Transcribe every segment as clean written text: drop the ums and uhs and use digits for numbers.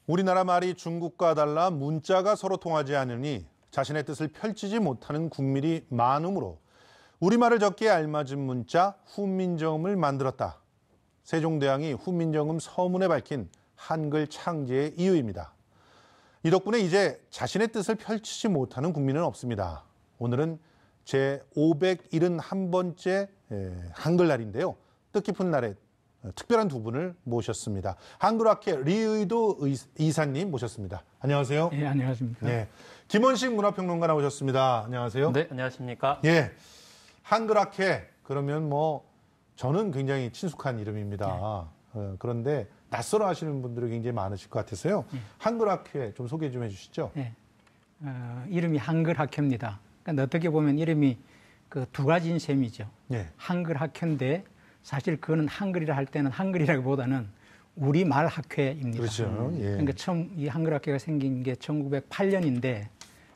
우리나라 말이 중국과 달라 문자가 서로 통하지 않으니 자신의 뜻을 펼치지 못하는 국민이 많으므로 우리말을 적기에 알맞은 문자 훈민정음을 만들었다. 세종대왕이 훈민정음 서문에 밝힌 한글 창제의 이유입니다. 이 덕분에 이제 자신의 뜻을 펼치지 못하는 국민은 없습니다. 오늘은 제571번째 한글날인데요. 뜻깊은 날에 특별한 두 분을 모셨습니다. 한글학회 리의도 이사님 모셨습니다. 안녕하세요. 네, 안녕하십니까. 네, 김원식 문화평론가 나오셨습니다. 안녕하세요. 네, 안녕하십니까. 예, 한글학회 그러면 뭐 저는 굉장히 친숙한 이름입니다. 네. 그런데 낯설어 하시는 분들이 굉장히 많으실 것 같아서요. 네. 한글학회 좀 소개 좀 해주시죠. 네, 이름이 한글학회입니다. 그러니까 어떻게 보면 이름이 그 두 가지인 셈이죠. 네. 한글학회인데 사실 그거는 한글이라 할 때는 한글이라기보다는 우리말 학회입니다. 그렇죠. 예. 그러니까 처음 이 한글학회가 생긴 게 1908년인데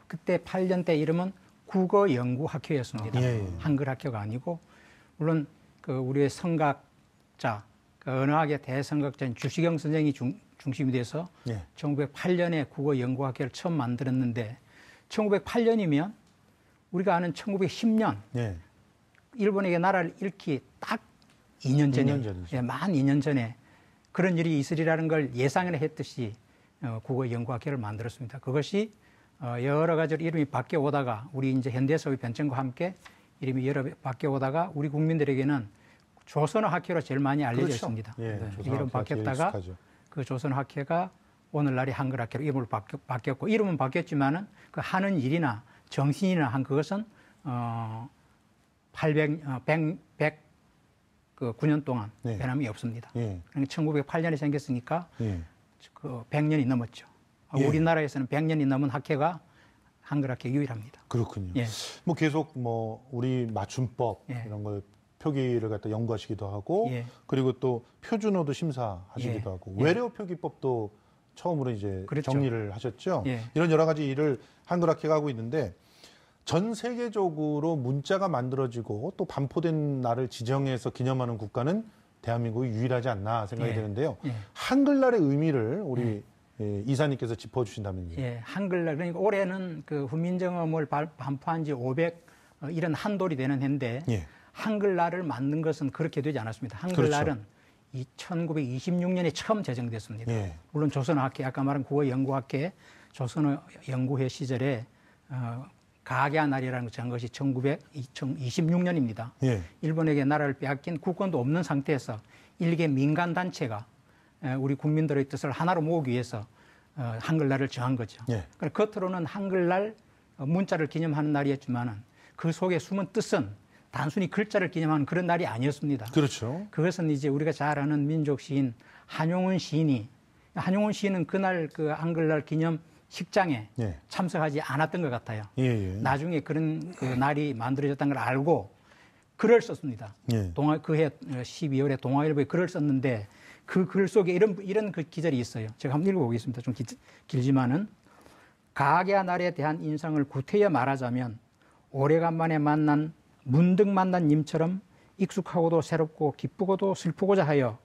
그때 8년 때 이름은 국어연구학회였습니다. 예. 한글학회가 아니고 물론 그 우리의 성각자, 그 언어학의 대성각자인 주시경 선생이 중심이 돼서 예. 1908년에 국어연구학회를 처음 만들었는데 1908년이면 우리가 아는 1910년 예. 일본에게 나라를 잃기 딱 2년 전에, 예, 만 2년 전에 그런 일이 있으리라는 걸 예상을 했듯이 국어연구학회를 만들었습니다. 그것이 여러 가지로 이름이 바뀌어 오다가 우리 이제 현대사회 변천과 함께 이름이 여러 배 바뀌어 오다가 우리 국민들에게는 조선어학회로 제일 많이 알려져 그렇죠. 있습니다. 예, 네. 이름 바뀌었다가 그 조선어학회가 오늘날이 한글학회로 이름을 바뀌었고 이름은 바뀌었지만은 그 하는 일이나 정신이나 한 그것은 9년 동안 네. 변함이 없습니다. 예. 그러니까 1908년에 생겼으니까 예. 그 100년이 넘었죠. 예. 우리나라에서는 100년이 넘은 학회가 한글학회 유일합니다. 그렇군요. 예. 뭐 계속 뭐 우리 맞춤법 예. 이런 걸 표기를 갖다 연구하시기도 하고 예. 그리고 또 표준어도 심사하시기도 예. 하고 외래어 표기법도 처음으로 이제 그렇죠. 정리를 하셨죠. 예. 이런 여러 가지 일을 한글학회가 하고 있는데 전 세계적으로 문자가 만들어지고 또 반포된 날을 지정해서 기념하는 국가는 대한민국이 유일하지 않나 생각이 예. 되는데요. 예. 한글날의 의미를 우리 이사님께서 짚어주신다면요. 예, 한글날 그러니까 올해는 그 훈민정음을 반포한 지 500 이런 한돌이 되는 해인데 예. 한글날을 만든 것은 그렇게 되지 않았습니다. 한글날은 그렇죠. 1926년에 처음 제정됐습니다. 예. 물론 조선어학회 아까 말한 국어연구학회 조선어연구회 시절에 가게한 날이라는 걸 정한 것이 2026년입니다. 예. 일본에게 나라를 빼앗긴 국권도 없는 상태에서 일개 민간단체가 우리 국민들의 뜻을 하나로 모으기 위해서 한글날을 정한 거죠. 예. 겉으로는 한글날 문자를 기념하는 날이었지만은 그 속에 숨은 뜻은 단순히 글자를 기념하는 그런 날이 아니었습니다. 그렇죠. 그것은 이제 우리가 잘 아는 민족 시인 한용운 시인은 그날 그 한글날 기념 식장에 예. 참석하지 않았던 것 같아요. 예. 나중에 그런 그 날이 만들어졌다는 걸 알고 글을 썼습니다. 예. 그해 12월에 동아일보에 글을 썼는데 그 글 속에 이런 그 기절이 있어요. 제가 한번 읽어보겠습니다. 좀 길지만은 가게한 날에 대한 인상을 구태여 말하자면 오래간만에 문득 만난 님처럼 익숙하고도 새롭고 기쁘고도 슬프고자 하여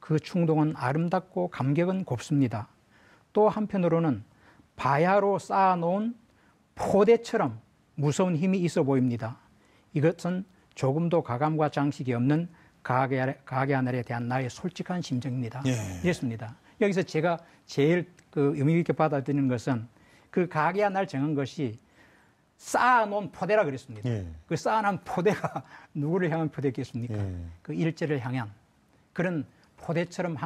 그 충동은 아름답고 감격은 곱습니다. 또 한편으로는 바야로 쌓아놓은 포대처럼 무서운 힘이 있어 보입니다. 이것은 조금도 가감과 장식이 없는 가게 하늘에 대한 나의 솔직한 심정입니다. 예. 이랬습니다. 여기서 제가 제일 그 의미 있게 받아들이는 것은 그 가게 하늘 정한 것이 쌓아놓은 포대라 그랬습니다. 예. 그 쌓아놓은 포대가 누구를 향한 포대겠습니까? 예. 그 일제를 향한 그런 포대처럼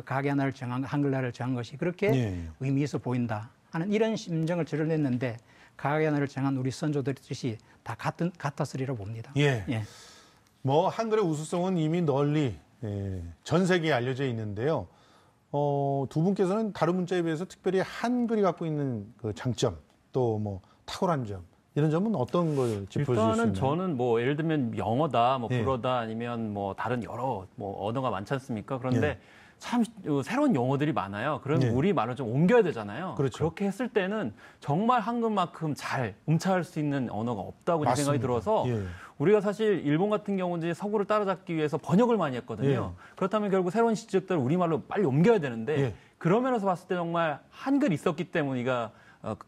가게 하늘을 정한 한글날을 정한 것이 그렇게 예. 의미 있어 보인다 하는 이런 심정을 드러냈는데 가게 하늘을 정한 우리 선조들의 뜻이 다 같았으리라고 봅니다. 예. 예. 뭐 한글의 우수성은 이미 널리 예, 전 세계에 알려져 있는데요. 두 분께서는 다른 문자에 비해서 특별히 한글이 갖고 있는 그 장점, 또 뭐 탁월한 점, 이런 점은 어떤 걸 짚어주실 수 있나요? 일단은 저는 뭐 예를 들면 영어다, 뭐 불어다, 아니면 뭐 다른 여러 뭐 언어가 많지 않습니까? 그런데 참 새로운 용어들이 많아요. 그럼 우리 말을 좀 옮겨야 되잖아요. 그렇죠. 그렇게 했을 때는 정말 한글만큼 잘 음차할 수 있는 언어가 없다고 생각이 들어서 우리가 사실 일본 같은 경우는 서구를 따라잡기 위해서 번역을 많이 했거든요. 그렇다면 결국 새로운 시적들을 우리말로 빨리 옮겨야 되는데 그런 면에서 봤을 때 정말 한글이 있었기 때문에 우리가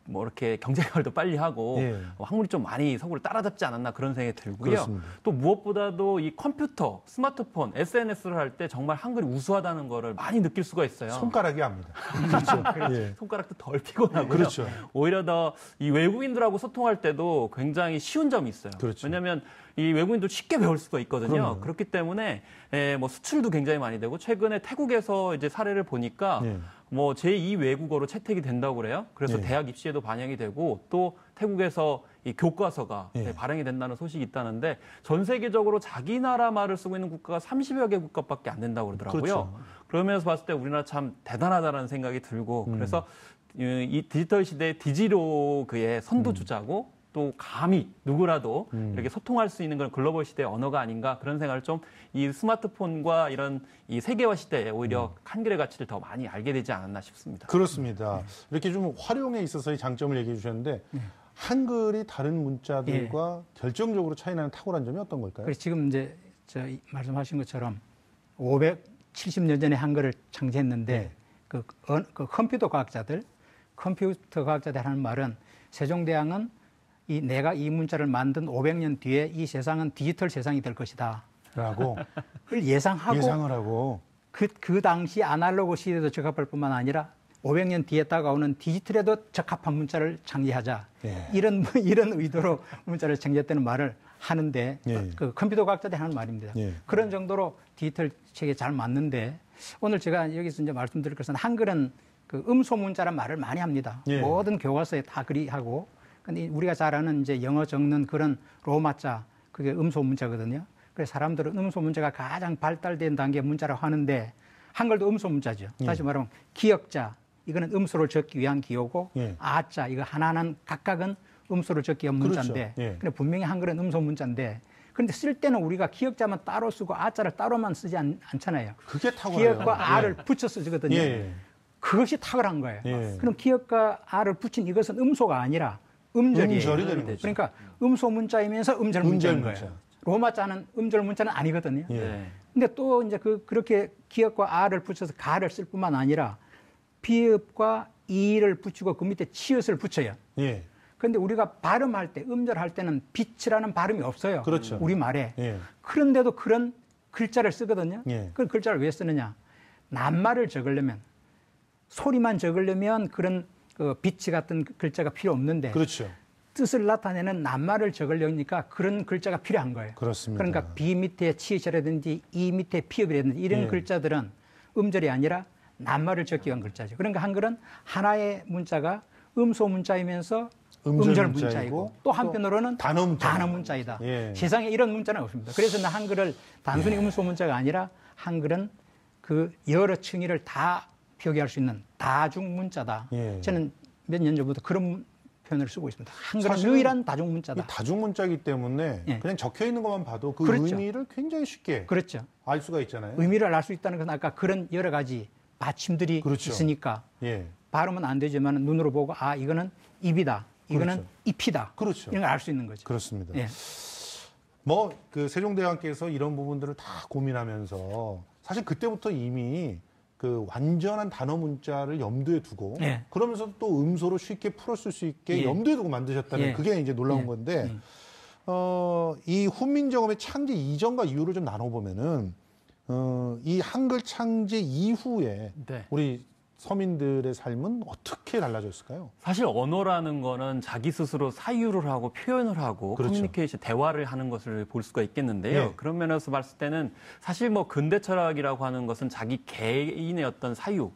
뭐 이렇게 경제개발도 빨리 하고 한국이 좀 많이 서구를 따라잡지 않았나 그런 생각이 들고요. 그렇습니다. 또 무엇보다도 이 컴퓨터, 스마트폰, SNS를 할 때 정말 한글이 우수하다는 거를 많이 느낄 수가 있어요. 손가락이 압니다. 그렇죠. 손가락도 덜 피곤하고요. 그렇죠. 오히려 더 이 외국인들하고 소통할 때도 굉장히 쉬운 점이 있어요. 그렇죠. 왜냐하면 이 외국인도 쉽게 배울 수가 있거든요. 그럼요. 그렇기 때문에 뭐 수출도 굉장히 많이 되고 최근에 태국에서 이제 사례를 보니까 뭐 제2 외국어로 채택이 된다고 그래요. 그래서 대학 입시에도 반영이 되고 또 태국에서 이 교과서가 발행이 된다는 소식이 있다는데 전 세계적으로 자기 나라 말을 쓰고 있는 국가가 30여 개 국가밖에 안 된다고 그러더라고요. 그렇죠. 그러면서 봤을 때 우리나라 참 대단하다는 생각이 들고 그래서 이 디지털 시대의 디지로그의 선두주자고 또 감히 누구라도 이렇게 소통할 수 있는 그런 글로벌 시대의 언어가 아닌가 그런 생각을 좀 이 스마트폰과 이런 이 세계화 시대에 오히려 한글의 가치를 더 많이 알게 되지 않았나 싶습니다. 그렇습니다. 이렇게 좀 활용에 있어서의 장점을 얘기해 주셨는데 한글이 다른 문자들과 결정적으로 차이나는 탁월한 점이 어떤 걸까요? 그래서 지금 이제 말씀하신 것처럼 570년 전에 한글을 창제했는데 그 컴퓨터 과학자들 하는 말은 세종대왕은 내가 이 문자를 만든 500년 뒤에 이 세상은 디지털 세상이 될 것이다. 라고 그걸 예상을 하고 그 당시 아날로그 시대에도 적합할 뿐만 아니라 500년 뒤에 다가오는 디지털에도 적합한 문자를 창제하자. 이런 의도로 문자를 창제했다는 말을 하는데 그 컴퓨터 과학자들이 하는 말입니다. 그런 정도로 디지털 책에 잘 맞는데 오늘 제가 여기서 이제 말씀드릴 것은 한글은 그 음소 문자란 말을 많이 합니다. 모든 교과서에 다 그리 하고 근데 우리가 잘 아는 이제 영어 적는 그런 로마자 그게 음소 문자거든요. 그래서 사람들은 음소 문자가 가장 발달된 단계의 문자라고 하는데 한글도 음소 문자죠. 다시 말하면 기역자 이거는 음소를 적기 위한 기호고 아자 이거 하나는 각각은 음소를 적기 위한 문자인데 근데 분명히 한글은 음소 문자인데 그런데 쓸 때는 우리가 기역자만 따로 쓰고 아자를 따로만 쓰지 않잖아요. 그게 탁월해요. 기역과 아를 붙여서 쓰거든요. 그것이 탁월한 거예요. 그럼 기역과 아를 붙인 이것은 음소가 아니라 음절이 되는 거죠. 그러니까 음소 문자이면서 음절 문자인 거예요. 로마자는 음절 문자는 아니거든요. 근데 또 이제 그렇게 기역과 아를 붙여서 가를 쓸 뿐만 아니라 비읍과 이를 붙이고 그 밑에 치읓을 붙여요. 그런데 우리가 발음할 때 음절할 때는 빛이라는 발음이 없어요. 그렇죠. 우리 말에. 그런데도 그런 글자를 쓰거든요. 그 글자를 왜 쓰느냐? 낱말을 적으려면 소리만 적으려면 그런 빛이 같은 글자가 필요 없는데 그렇죠. 뜻을 나타내는 낱말을 적으려니까 그런 글자가 필요한 거예요. 그렇습니다. 그러니까 비 밑에 치읓이라든지 이 밑에 피읍이라든지 이런 글자들은 음절이 아니라 낱말을 적기 위한 글자죠. 그러니까 한글은 하나의 문자가 음소 문자이면서 음절 문자이고 또 한편으로는 단어 문자이다. 세상에 이런 문자는 없습니다. 그래서 한글을 단순히 음소 문자가 아니라 한글은 그 여러 층위를 다 표기할 수 있는 다중 문자다. 저는 몇 년 전부터 그런 표현을 쓰고 있습니다. 한글은 유일한 다중 문자다. 다중 문자이기 때문에 그냥 적혀 있는 것만 봐도 그 의미를 굉장히 쉽게 알 수가 있잖아요. 의미를 알 수 있다는 건 아까 그런 여러 가지 받침들이 있으니까 발음은 안 되지만 눈으로 보고 아 이거는 입이다. 이거는 잎이다. 이런 걸 알 수 있는 거죠. 그렇습니다. 뭐 그 세종대왕께서 이런 부분들을 다 고민하면서 사실 그때부터 이미 그 완전한 단어 문자를 염두에 두고 그러면서 또 음소로 쉽게 풀었을 수 있게 염두에 두고 만드셨다는 그게 이제 놀라운 건데 이 훈민정음의 창제 이전과 이후를 좀 나눠보면은 이 한글 창제 이후에 우리 서민들의 삶은 어떻게 달라졌을까요? 사실 언어라는 거는 자기 스스로 사유를 하고 표현을 하고 그렇죠. 커뮤니케이션, 대화를 하는 것을 볼 수가 있겠는데요. 네. 그런 면에서 봤을 때는 사실 뭐 근대 철학이라고 하는 것은 자기 개인의 어떤 사유,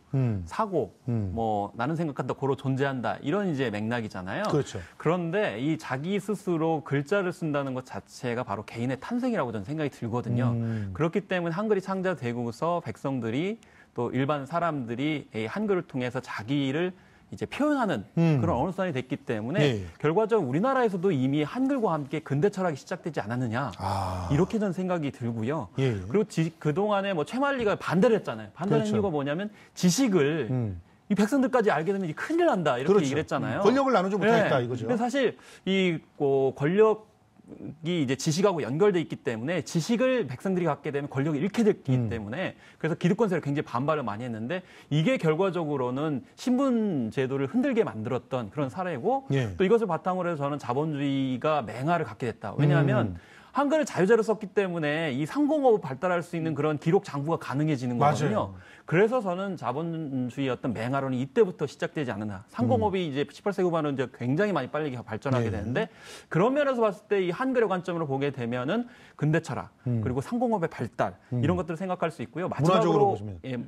사고, 뭐 나는 생각한다, 고로 존재한다 이런 이제 맥락이잖아요. 그렇죠. 그런데 이 자기 스스로 글자를 쓴다는 것 자체가 바로 개인의 탄생이라고 저는 생각이 들거든요. 그렇기 때문에 한글이 창자되고서 백성들이 또 일반 사람들이 이 한글을 통해서 자기를 이제 표현하는 그런 언어수단이 됐기 때문에 네. 결과적으로 우리나라에서도 이미 한글과 함께 근대 철학이 시작되지 않았느냐 이렇게 저는 생각이 들고요. 예. 그리고 그동안에 뭐 최만리가 반대를 했잖아요. 반대하는 그렇죠. 이유가 뭐냐면 지식을 이 백성들까지 알게 되면 큰일 난다 이렇게 그렇죠. 얘기를 했잖아요. 권력을 나누지 못하겠다 네. 이거죠. 근데 사실 이 권력이 이제 지식하고 연결돼 있기 때문에 지식을 백성들이 갖게 되면 권력을 잃게 되기 때문에 그래서 기득권 세력 굉장히 반발을 많이 했는데 이게 결과적으로는 신분 제도를 흔들게 만들었던 그런 사례고 예. 또 이것을 바탕으로 해서 저는 자본주의가 맹화를 갖게 됐다. 왜냐하면 한글을 자유자로 썼기 때문에 이 상공업을 발달할 수 있는 그런 기록 장부가 가능해지는 거거든요. 맞아요. 그래서 저는 자본주의의 어떤 맹화론이 이때부터 시작되지 않았나. 상공업이 이제 18세기 후반은 이제 굉장히 많이 빨리 발전하게 되는데 그런 면에서 봤을 때 이 한글의 관점으로 보게 되면은 근대 철학 그리고 상공업의 발달 이런 것들을 생각할 수 있고요. 마지막으로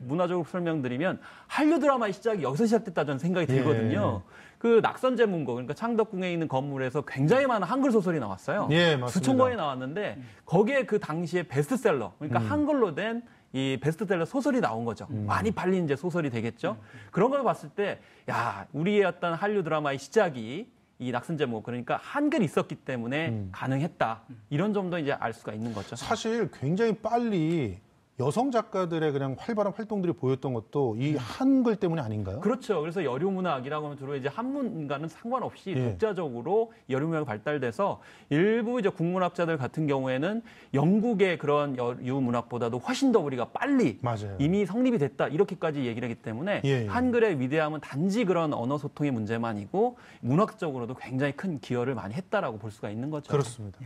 문화적으로 설명드리면 한류 드라마의 시작이 여기서 시작됐다 저는 생각이 들거든요. 그 낙선제문고 그러니까 창덕궁에 있는 건물에서 굉장히 많은 한글 소설이 나왔어요. 예, 수천 권이 나왔는데 거기에 그 당시에 베스트셀러 그러니까 한글로 된 이 베스트셀러 소설이 나온 거죠. 많이 팔린 이제 소설이 되겠죠. 그런 걸 봤을 때 야, 우리의 어떤 한류 드라마의 시작이 이 낙선제목 그러니까 한글이 있었기 때문에 가능했다. 이런 점도 이제 알 수가 있는 거죠. 사실 굉장히 빨리 여성 작가들의 그냥 활발한 활동들이 보였던 것도 이 한글 때문이 아닌가요? 그렇죠. 그래서 여류문학이라고 하면 주로 이제 한문과는 상관없이 독자적으로 여류문학이 발달돼서 일부 이제 국문학자들 같은 경우에는 영국의 그런 여류문학보다도 훨씬 더 우리가 빨리 맞아요. 이미 성립이 됐다 이렇게까지 얘기를 하기 때문에 한글의 위대함은 단지 그런 언어 소통의 문제만이고 문학적으로도 굉장히 큰 기여를 많이 했다라고 볼 수가 있는 거죠. 그렇습니다.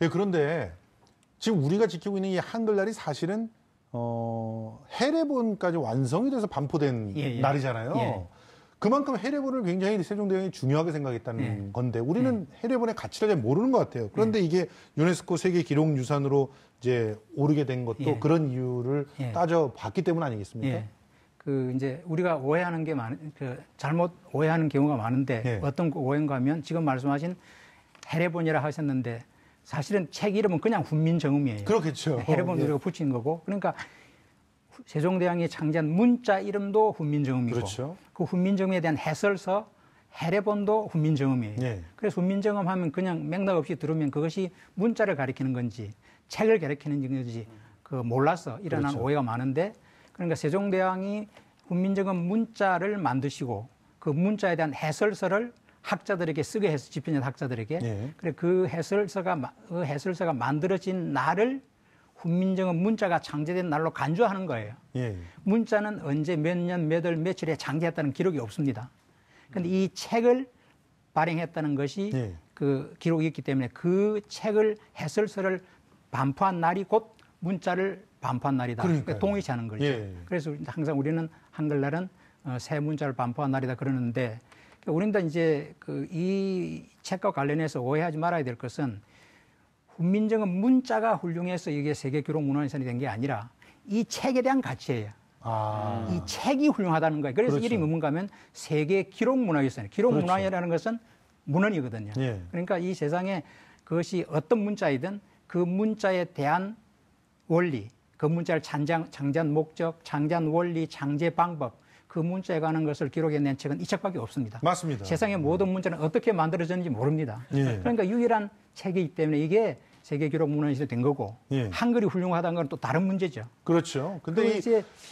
예, 그런데 지금 우리가 지키고 있는 이 한글날이 사실은 해례본까지 완성이 돼서 반포된 날이잖아요. 그만큼 해례본을 굉장히 세종대왕이 중요하게 생각했다는 건데 우리는 해례본의 가치를 잘 모르는 것 같아요. 그런데 이게 유네스코 세계 기록유산으로 이제 오르게 된 것도 그런 이유를 따져봤기 때문 아니겠습니까? 그 이제 우리가 오해하는 게 잘못 오해하는 경우가 많은데 어떤 오해인가 하면 지금 말씀하신 해례본이라 하셨는데 사실은 책 이름은 그냥 훈민정음이에요. 그렇겠죠. 해례본 우리가 붙인 거고. 그러니까 세종대왕이 창제한 문자 이름도 훈민정음이고 그렇죠. 그 훈민정음에 대한 해설서 해례본도 훈민정음이에요. 그래서 훈민정음 하면 그냥 맥락 없이 들으면 그것이 문자를 가리키는 건지 책을 가리키는 건지 그 몰라서 일어난 오해가 많은데 그러니까 세종대왕이 훈민정음 문자를 만드시고 그 문자에 대한 해설서를 학자들에게 쓰게 해서 집필한 학자들에게 그래 그 해설서가 만들어진 날을 훈민정음 문자가 창제된 날로 간주하는 거예요. 문자는 언제 몇 년 몇 월 며칠에 창제했다는 기록이 없습니다. 그런데 이 책을 발행했다는 것이 그 기록이 있기 때문에 그 책을 해설서를 반포한 날이 곧 문자를 반포한 날이다. 그러니까 동의시하는 거죠. 그래서 항상 우리는 한글날은 새 문자를 반포한 날이다 그러는데. 우리는 이제 이 책과 관련해서 오해하지 말아야 될 것은 훈민정음 문자가 훌륭해서 이게 세계 기록 문화유산이 된 게 아니라 이 책에 대한 가치예요. 이 책이 훌륭하다는 거예요. 그래서 이름이 뭔가 하면 세계 기록 문화유산. 기록 문화유산이라는 것은 문헌이거든요. 그러니까 이 세상에 그것이 어떤 문자이든 그 문자에 대한 원리, 그 문자를 창제한 목적, 창제한 원리, 창제 방법 그 문자에 관한 것을 기록해낸 책은 이 책밖에 없습니다. 맞습니다. 세상의 모든 문자는 어떻게 만들어졌는지 모릅니다. 그러니까 유일한 책이기 때문에 이게 세계 기록 문헌이 된 거고 한글이 훌륭하다는 건 또 다른 문제죠. 그렇죠. 근데 이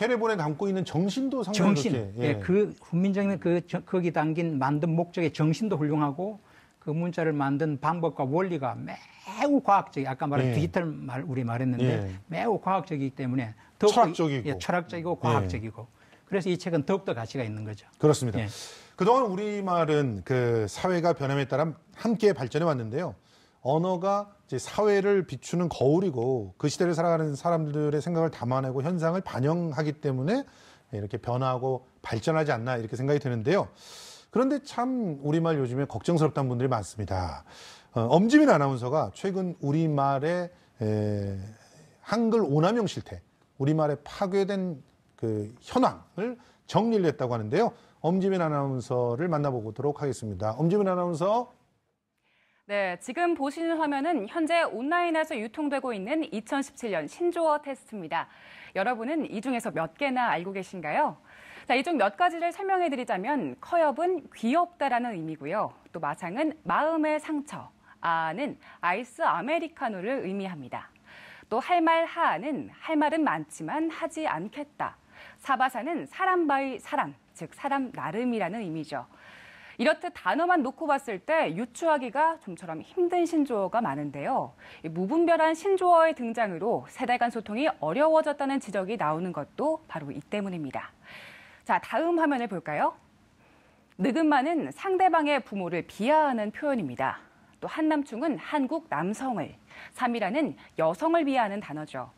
해례본에 담고 있는 정신도 상당히 정신, 그 훈민정음의 거기 담긴 만든 목적의 정신도 훌륭하고 그 문자를 만든 방법과 원리가 매우 과학적이 아까 말한 디지털 우리 말했는데 매우 과학적이기 때문에 철학적이고 철학적이고 과학적이고. 그래서 이 책은 더욱더 가치가 있는 거죠. 그렇습니다. 그동안 우리말은 그 사회가 변함에 따라 함께 발전해 왔는데요. 언어가 이제 사회를 비추는 거울이고 그 시대를 살아가는 사람들의 생각을 담아내고 현상을 반영하기 때문에 이렇게 변화하고 발전하지 않나 이렇게 생각이 드는데요. 그런데 참 우리말 요즘에 걱정스럽다는 분들이 많습니다. 엄지민 아나운서가 최근 우리말의 한글 오남용 실태, 우리말의 파괴된 그 현황을 정리를 했다고 하는데요. 엄지민 아나운서를 만나보도록 하겠습니다. 엄지민 아나운서. 네, 지금 보시는 화면은 현재 온라인에서 유통되고 있는 2017년 신조어 테스트입니다. 여러분은 이 중에서 몇 개나 알고 계신가요? 자, 이 중 몇 가지를 설명해 드리자면 커엽은 귀엽다라는 의미고요. 또 마상은 마음의 상처, 아는 아이스 아메리카노를 의미합니다. 또 할말하는 할 말은 많지만 하지 않겠다. 사바사는 사람 바이 사람, 즉 사람 나름이라는 의미죠. 이렇듯 단어만 놓고 봤을 때 유추하기가 좀처럼 힘든 신조어가 많은데요. 무분별한 신조어의 등장으로 세대 간 소통이 어려워졌다는 지적이 나오는 것도 바로 이 때문입니다. 자, 다음 화면을 볼까요? 느금마는 상대방의 부모를 비하하는 표현입니다. 또 한남충은 한국 남성을, 삼이라는 여성을 비하하는 단어죠.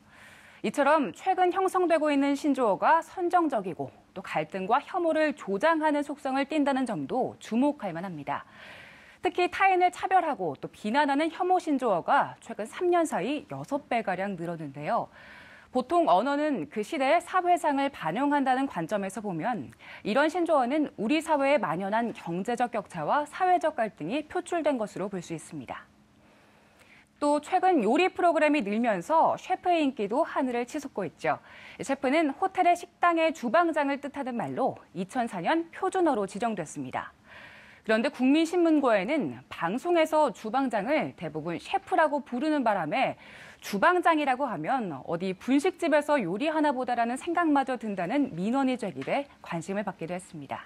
이처럼 최근 형성되고 있는 신조어가 선정적이고 또 갈등과 혐오를 조장하는 속성을 띈다는 점도 주목할 만합니다. 특히 타인을 차별하고 또 비난하는 혐오 신조어가 최근 3년 사이 6배가량 늘었는데요. 보통 언어는 그 시대의 사회상을 반영한다는 관점에서 보면 이런 신조어는 우리 사회에 만연한 경제적 격차와 사회적 갈등이 표출된 것으로 볼 수 있습니다. 또 최근 요리 프로그램이 늘면서 셰프의 인기도 하늘을 치솟고 있죠. 셰프는 호텔의 식당의 주방장을 뜻하는 말로 2004년 표준어로 지정됐습니다. 그런데 국민신문고에는 방송에서 주방장을 대부분 셰프라고 부르는 바람에 주방장이라고 하면 어디 분식집에서 요리하나 보다라는 생각마저 든다는 민원이 제기돼 관심을 받기도 했습니다.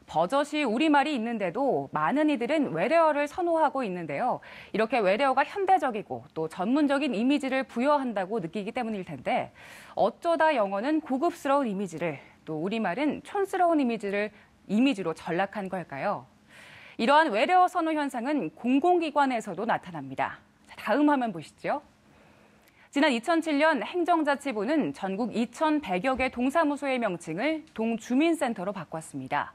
버젓이 우리말이 있는데도 많은 이들은 외래어를 선호하고 있는데요. 이렇게 외래어가 현대적이고 또 전문적인 이미지를 부여한다고 느끼기 때문일 텐데 어쩌다 영어는 고급스러운 이미지를 또 우리말은 촌스러운 이미지로 전락한 걸까요? 이러한 외래어 선호 현상은 공공기관에서도 나타납니다. 자, 다음 화면 보시죠. 지난 2007년 행정자치부는 전국 2,100여 개 동사무소의 명칭을 동주민센터로 바꿨습니다.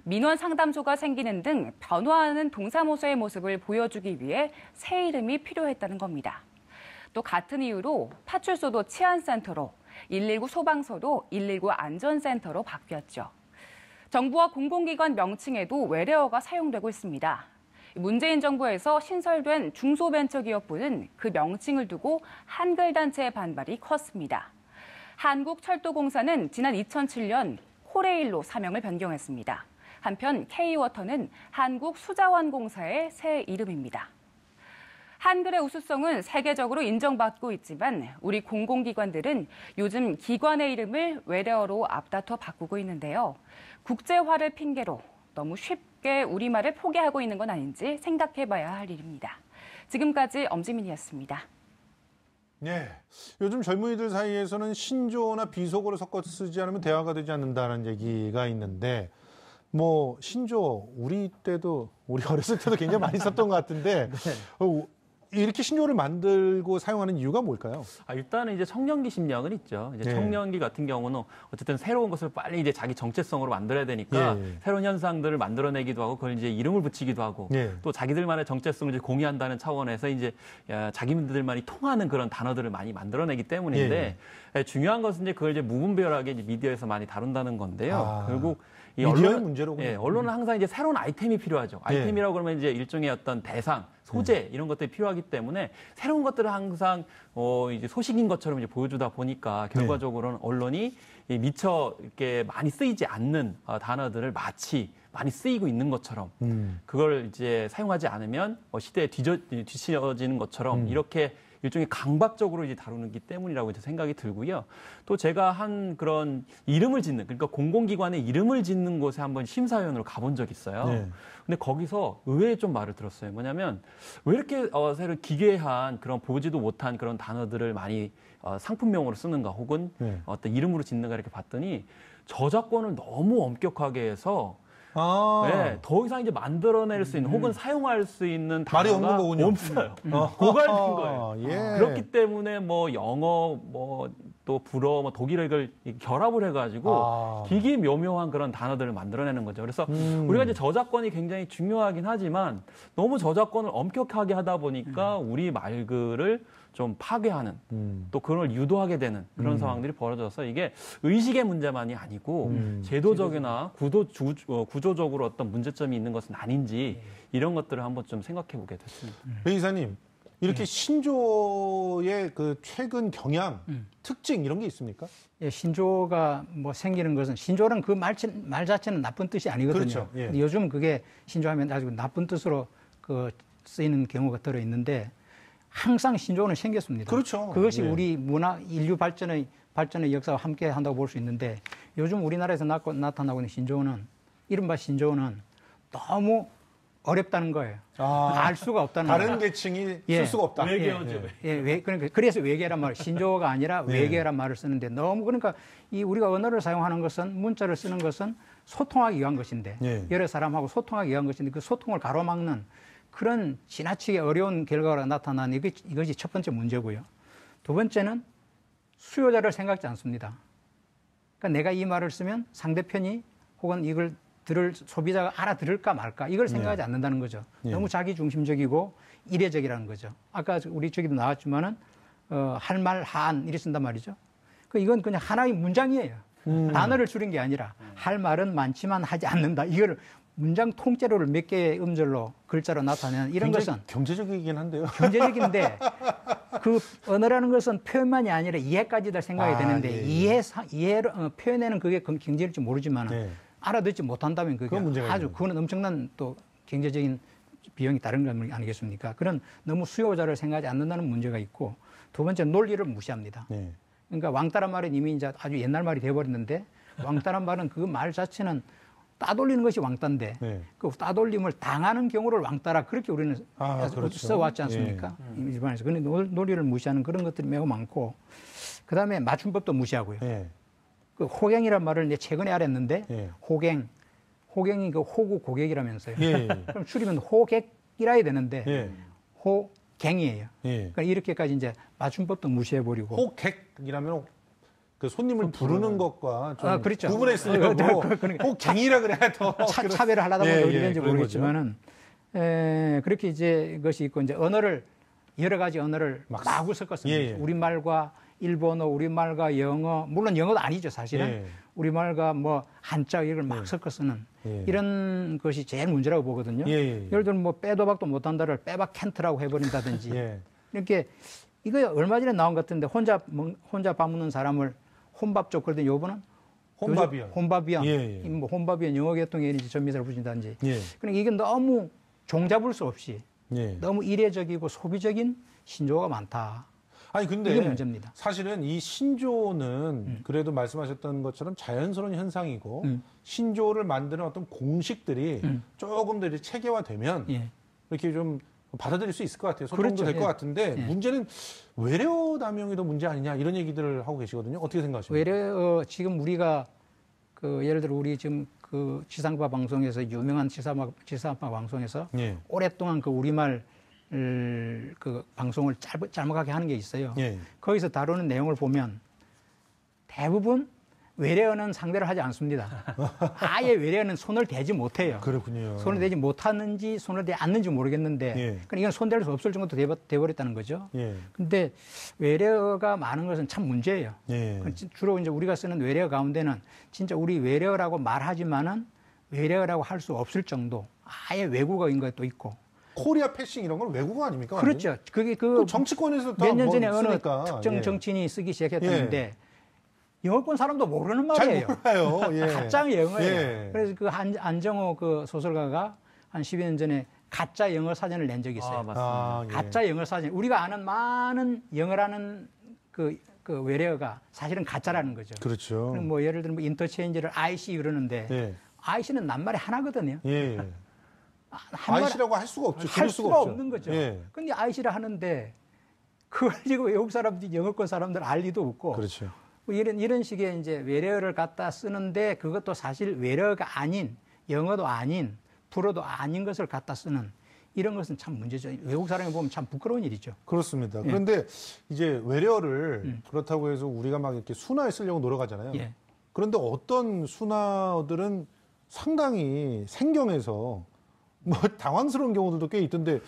민원 상담소가 생기는 등 변화하는 동사무소의 모습을 보여주기 위해 새 이름이 필요했다는 겁니다. 또 같은 이유로 파출소도 치안센터로, 119 소방서도 119 안전센터로 바뀌었죠. 정부와 공공기관 명칭에도 외래어가 사용되고 있습니다. 문재인 정부에서 신설된 중소벤처기업부는 그 명칭을 두고 한글 단체의 반발이 컸습니다. 한국철도공사는 지난 2007년 코레일로 사명을 변경했습니다. 한편 K워터는 한국수자원공사의 새 이름입니다. 한글의 우수성은 세계적으로 인정받고 있지만 우리 공공기관들은 요즘 기관의 이름을 외래어로 앞다퉈 바꾸고 있는데요. 국제화를 핑계로 너무 쉽게 우리말을 포기하고 있는 건 아닌지 생각해봐야 할 일입니다. 지금까지 엄지민이었습니다. 네, 요즘 젊은이들 사이에서는 신조어나 비속어를 섞어 쓰지 않으면 대화가 되지 않는다는 얘기가 있는데 뭐 신조어 우리 어렸을 때도 굉장히 많이 썼던 것 같은데 네. 이렇게 신조어를 만들고 사용하는 이유가 뭘까요? 일단은 이제 청년기 심리학은 있죠. 이제 네. 청년기 같은 경우는 어쨌든 새로운 것을 빨리 이제 자기 정체성으로 만들어야 되니까 네. 새로운 현상들을 만들어내기도 하고 그걸 이제 이름을 붙이기도 하고 네. 또 자기들만의 정체성을 이제 공유한다는 차원에서 이제 자기들만이 통하는 그런 단어들을 많이 만들어내기 때문인데 네. 중요한 것은 이제 그걸 이제 무분별하게 이제 미디어에서 많이 다룬다는 건데요. 결국 이 언론은 항상 이제 새로운 아이템이 필요하죠. 아이템이라고 그러면 이제 일종의 어떤 대상, 소재 이런 것들이 필요하기 때문에 새로운 것들을 항상 이제 소식인 것처럼 이제 보여주다 보니까 결과적으로는 언론이 미처 이렇게 많이 쓰이지 않는 단어들을 마치 많이 쓰이고 있는 것처럼 그걸 이제 사용하지 않으면 시대에 뒤처지는 것처럼 이렇게 일종의 강박적으로 이제 다루기 때문이라고 이제 생각이 들고요. 또 제가 한 그런 이름을 짓는, 그러니까 공공기관의 이름을 짓는 곳에 한번 심사위원으로 가본 적이 있어요. 네. 근데 거기서 의외의 좀 말을 들었어요. 뭐냐면 왜 이렇게 새로 기괴한 그런 보지도 못한 그런 단어들을 많이 상품명으로 쓰는가 혹은 어떤 이름으로 짓는가 이렇게 봤더니 저작권을 너무 엄격하게 해서 네, 더 이상 이제 만들어낼 수 있는 혹은 사용할 수 있는 단어가 없어요. 고갈된 거예요. 그렇기 때문에 뭐 영어, 뭐 또 불어, 뭐 독일어 이걸 결합을 해가지고 되게 묘묘한 그런 단어들을 만들어내는 거죠. 그래서 우리가 이제 저작권이 굉장히 중요하긴 하지만 너무 저작권을 엄격하게 하다 보니까 우리 말글을 좀 파괴하는 또 그런 걸 유도하게 되는 그런 상황들이 벌어져서 이게 의식의 문제만이 아니고 제도적이나 구조적으로 어떤 문제점이 있는 것은 아닌지 이런 것들을 한번 좀 생각해 보게 됐습니다. 배 이사님, 이렇게 신조의 그 최근 경향, 특징 이런 게 있습니까? 예, 신조가 뭐 생기는 것은 신조는 그 말 자체는 나쁜 뜻이 아니거든요. 그렇죠. 예. 근데 요즘 그게 신조하면 아주 나쁜 뜻으로 그 쓰이는 경우가 들어 있는데 항상 신조는 생겼습니다. 그렇죠. 그것이 예. 우리 문화 인류 발전의 역사와 함께 한다고 볼 수 있는데 요즘 우리나라에서 나타나고 있는 신조어는 이른바 신조어는 너무 어렵다는 거예요. 알 수가 없다는 거예요. 다른 계층이 쓸 수가 없다. 외계어죠. 그러니까 그래서 외계란 말, 신조어가 아니라 외계란 말을 쓰는데 너무 그러니까 이 우리가 언어를 사용하는 것은 문자를 쓰는 것은 소통하기 위한 것인데 여러 사람하고 소통하기 위한 것인데 그 소통을 가로막는 그런 지나치게 어려운 결과가 나타나는 이것이 첫 번째 문제고요. 두 번째는 수요자를 생각지 않습니다. 그러니까 내가 이 말을 쓰면 상대편이 혹은 이걸 들을 소비자가 알아들을까 말까 이걸 생각하지 않는다는 거죠. 너무 자기 중심적이고 이례적이라는 거죠. 아까 우리 저기도 나왔지만은 할 말 한 이렇게 쓴단 말이죠. 이건 그냥 하나의 문장이에요. 단어를 줄인 게 아니라 할 말은 많지만 하지 않는다. 이걸 문장 통째로를 몇 개의 음절로 글자로 나타내는 이런 것은 경제적이긴 한데요. 경제적인데 그 언어라는 것은 표현만이 아니라 이해까지도 생각이 되는데 이해로 표현에는 그게 경제일지 모르지만 알아듣지 못한다면 그게 그거는 엄청난 또 경제적인 비용이 다른 거 아니겠습니까? 그런 너무 수요자를 생각하지 않는다는 문제가 있고 두 번째 논리를 무시합니다. 그러니까 왕따란 말은 이미 이제 아주 옛날 말이 돼버렸는데 왕따란 말은 그 말 자체는 따돌리는 것이 왕따인데 그 따돌림을 당하는 경우를 왕따라 그렇게 우리는 그렇죠. 써왔지 않습니까? 일반에서. 그런데 논리를 무시하는 그런 것들이 매우 많고 그다음에 맞춤법도 무시하고요. 그 호갱이란 말을 이제 최근에 알았는데 호갱이 그 호구 고객이라면서요. 그럼 줄이면 호객이라야 되는데 호갱이에요. 그러니까 이렇게까지 이제 맞춤법도 무시해버리고 호객이라면 그 손님을 부르는 것과 좀 그렇죠. 구분했으려고 호갱이라 그래야 더 차별을 하려다 보면 어디 되는지 모르겠지만은 그렇게 이제 것이 있고 이제 언어를 여러 가지 언어를 마구 섞었습니다. 우리말과 일본어, 우리말과 영어, 물론 영어도 아니죠, 사실은. 우리말과 뭐 한자 이걸 막 섞어 쓰는 이런 것이 제일 문제라고 보거든요. 예를 들면 뭐 빼도 박도 못한다를 빼박 캔트라고 해버린다든지 이렇게 이거 얼마 전에 나온 것 같은데 혼자 밥 먹는 사람을 혼밥 쪽 그러더니 요번은 혼밥이야. 뭐 혼밥이야 영어 계통인지 전미사를 붙인다든지. 그러니까 이게 너무 종잡을 수 없이 너무 이례적이고 소비적인 신조어가 많다. 아니 근데 이게 문제입니다. 사실은 이 신조어는 그래도 말씀하셨던 것처럼 자연스러운 현상이고 신조어를 만드는 어떤 공식들이 조금 더 체계화되면 이렇게 좀 받아들일 수 있을 것 같아요. 소통도 될 것 같은데 문제는 외래어 남용이 더 문제 아니냐 이런 얘기들을 하고 계시거든요. 어떻게 생각하십니까? 외래어 지금 우리가 그 예를 들어 우리 지금 그 지상파 방송에서 유명한 지상파 방송에서 오랫동안 그 우리말 그 방송을 짤막하게 하는 게 있어요. 거기서 다루는 내용을 보면 대부분 외래어는 상대를 하지 않습니다. 아예 외래어는 손을 대지 못해요. 그렇군요. 손을 대지 못하는지 손을 대지 않는지 모르겠는데 그러니까 이건 손댈 수 없을 정도 돼버렸다는 거죠. 근데 외래어가 많은 것은 참 문제예요. 주로 이제 우리가 쓰는 외래어 가운데는 진짜 우리 외래어라고 말하지만은 외래어라고 할 수 없을 정도 아예 외국어인 것도 있고. 코리아 패싱 이런 건 외국어 아닙니까? 그렇죠. 그게 그 정치권에서 몇 년 전에 어느 특정 정치인이 쓰기 시작했다는데 영어권 사람도 모르는 말이에요. 잘 몰라요. 가짜 영어예요. 그래서 그 안정호 그 소설가가 한 12년 전에 가짜 영어 사전을 낸 적이 있어요. 맞습니다. 가짜 영어 사전. 우리가 아는 많은 영어라는 그 외래어가 사실은 가짜라는 거죠. 그렇죠. 뭐 예를 들면 인터체인지를 IC 그러는데 IC는 낱말이 하나거든요. IC라고 할 수가 없죠. 할 수가 없는 거죠. 근데 IC라 하는데 그걸 지금 외국 사람들이 영어권 사람들 알 리도 없고. 그렇죠. 이런 식의 이제 외래어를 갖다 쓰는데 그것도 사실 외래어가 아닌 영어도 아닌 불어도 아닌 것을 갖다 쓰는 이런 것은 참 문제죠. 외국 사람이 보면 참 부끄러운 일이죠. 그렇습니다. 예. 그런데 이제 외래어를 그렇다고 해서 우리가 막 이렇게 순화에 쓰려고 노력하잖아요. 예. 그런데 어떤 순화어들은 상당히 생경해서 뭐 당황스러운 경우들도 꽤 있던데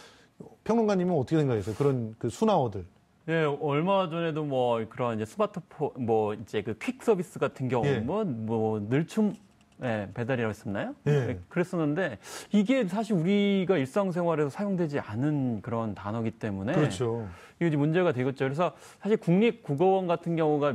평론가님은 어떻게 생각하세요? 그런 그 순화어들. 예, 얼마 전에도 뭐 그런 이제 스마트폰 뭐 이제 그 퀵 서비스 같은 경우는 뭐 늘춤 배달이라고 했었나요? 예. 그랬었는데 이게 사실 우리가 일상생활에서 사용되지 않은 그런 단어이기 때문에 그렇죠. 이게 이제 문제가 되겠죠. 그래서 사실 국립국어원 같은 경우가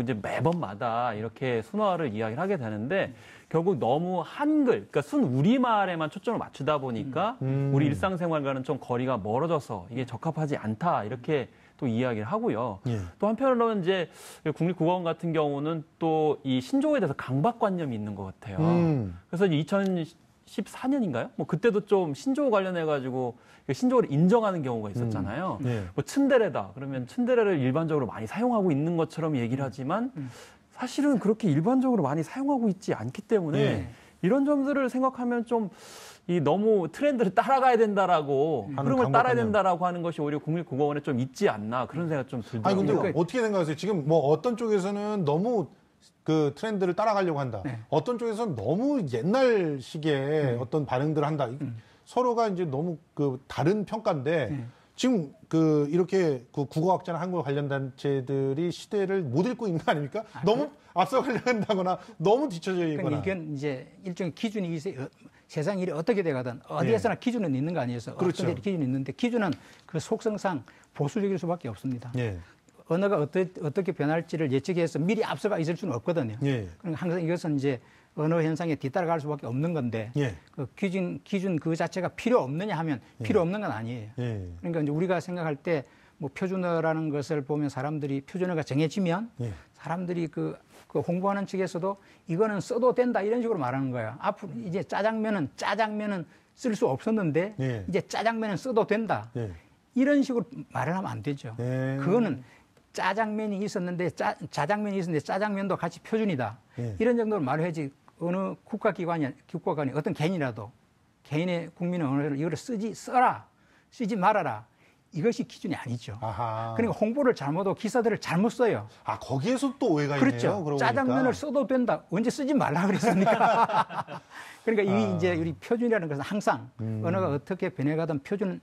이제 매번마다 이렇게 순화를 이야기를 하게 되는데 결국 너무 한글, 그러니까 순 우리말에만 초점을 맞추다 보니까 우리 일상생활과는 좀 거리가 멀어져서 이게 적합하지 않다 이렇게 또 이야기를 하고요. 예. 또 한편으로는 이제 국립국어원 같은 경우는 또 이 신조어에 대해서 강박관념이 있는 것 같아요. 그래서 이제 2014년인가요? 뭐 그때도 좀 신조어 관련해가지고 신조어를 인정하는 경우가 있었잖아요. 예. 뭐 츤데레다. 그러면 츤데레를 일반적으로 많이 사용하고 있는 것처럼 얘기를 하지만 사실은 그렇게 일반적으로 많이 사용하고 있지 않기 때문에 이런 점들을 생각하면 좀 이 너무 트렌드를 따라가야 된다라고 흐름을 따라야 된다라고 하는 것이 오히려 국립국어원에 좀 있지 않나 그런 생각 좀 들더라고요. 아니 근데 어떻게 생각하세요? 지금 뭐 어떤 쪽에서는 너무 그 트렌드를 따라가려고 한다. 어떤 쪽에서는 너무 옛날식의 어떤 반응들을 한다. 서로가 이제 너무 그 다른 평가인데 지금 그 이렇게 그 국어학자나 한국어 관련 단체들이 시대를 못 읽고 있는 거 아닙니까? 너무 앞서가려고 한다거나 너무 뒤처져 있거나. 그러니까 이건 이제 일종의 기준이 있어요. 세상 일이 어떻게 돼가든 어디에서나 기준은 있는 거 아니에요. 그렇죠. 어떤 기준이 있는데 기준은 그 속성상 보수적일 수밖에 없습니다. 언어가 어떻게 변할지를 예측해서 미리 앞서가 있을 수는 없거든요. 그러니까 항상 이것은 이제 언어 현상에 뒤따라갈 수밖에 없는 건데 그 기준 그 자체가 필요 없느냐 하면 필요 없는 건 아니에요. 그러니까 이제 우리가 생각할 때 뭐 표준어라는 것을 보면 사람들이 표준어가 정해지면 사람들이 그 홍보하는 측에서도 이거는 써도 된다 이런 식으로 말하는 거예요. 앞으로 이제 짜장면은 쓸 수 없었는데 이제 짜장면은 써도 된다. 이런 식으로 말을 하면 안 되죠. 그거는 짜장면이 있었는데 짜장면도 같이 표준이다. 이런 정도로 말해야지 어느 국가기관이 어떤 개인이라도 개인의 국민의 언어를 이거를 쓰지 말아라. 이것이 기준이 아니죠. 아하. 그러니까 홍보를 잘못하고 기사들을 잘못 써요. 아, 거기에서 또 오해가 그렇죠. 있네요. 그러고 짜장면을 보니까. 써도 된다. 언제 쓰지 말라 그랬습니까? 그러니까 이 이제 우리 표준이라는 것은 항상 언어가 어떻게 변해가든 표준은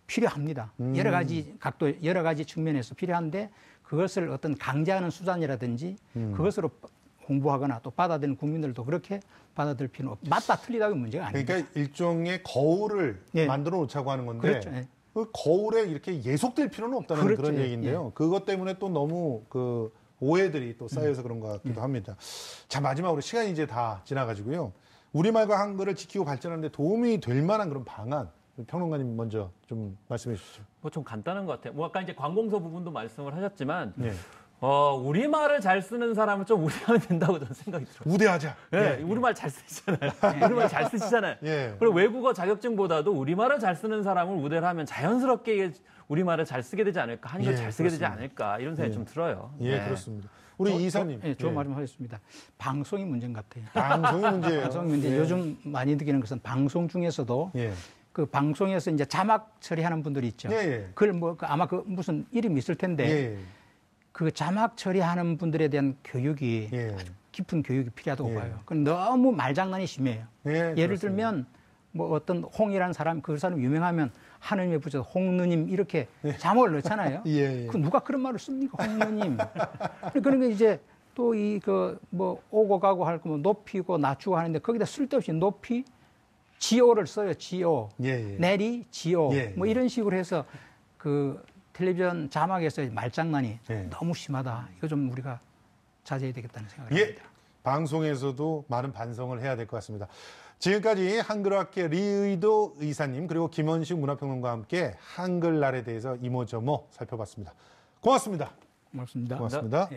필요합니다. 여러 가지 측면에서 필요한데 그것을 어떤 강제하는 수단이라든지 그것으로 홍보하거나 또 받아들이는 국민들도 그렇게 받아들일 필요는 없고 맞다 틀리다가 문제가 아닙니다. 그러니까 일종의 거울을 만들어 놓자고 하는 건데 그렇죠. 그 거울에 이렇게 예속될 필요는 없다는 그렇죠. 그런 얘기인데요. 그것 때문에 또 너무 그 오해들이 또 쌓여서 그런 것 같기도 합니다. 자, 마지막으로 시간이 이제 다 지나가지고요. 우리말과 한글을 지키고 발전하는 데 도움이 될 만한 그런 방안 평론가님 먼저 좀 말씀해 주시죠. 뭐 좀 간단한 것 같아요. 뭐 아까 이제 관공서 부분도 말씀을 하셨지만 우리말을 잘 쓰는 사람은 좀 우대하면 된다고 저는 생각이 들어요. 우대하자. 우리말 잘 쓰시잖아요. 우리말 잘 쓰시잖아요. 그리고 외국어 자격증보다도 우리말을 잘 쓰는 사람을 우대를 하면 자연스럽게 우리말을 잘 쓰게 되지 않을까, 한글을 잘 쓰게 되지 않을까 이런 생각이 좀 들어요. 그렇습니다. 우리 이사님. 좋은 말씀 하셨습니다. 방송이 문제인 것 같아요. 방송이 문제예요. 방송이 문제. 요즘 많이 느끼는 것은 방송 중에서도 그 방송에서 이제 자막 처리하는 분들이 있죠. 그걸 뭐 아마 그 무슨 이름이 있을 텐데 그 자막 처리하는 분들에 대한 교육이 아주 깊은 교육이 필요하다고 봐요. 그건 너무 말장난이 심해요. 예를 들면 뭐 어떤 홍이라는 사람, 그 사람 유명하면 하느님의 부자 홍누님 이렇게 자막을 넣잖아요. 그 누가 그런 말을 씁니까? 홍누님. 그러니까 이제 또 이 그 뭐 오고 가고 할 거면 높이고 낮추고 하는데 거기다 쓸데없이 높이 지오를 써요. 지오. 내리 지오. 뭐 이런 식으로 해서 그 텔레비전 자막에서 말장난이 너무 심하다. 이거 좀 우리가 자제해야 되겠다는 생각을 합니다. 방송에서도 많은 반성을 해야 될 것 같습니다. 지금까지 한글학계 리의도 의사님 그리고 김원식 문화평론가와 함께 한글날에 대해서 이모저모 살펴봤습니다. 고맙습니다. 고맙습니다. 고맙습니다.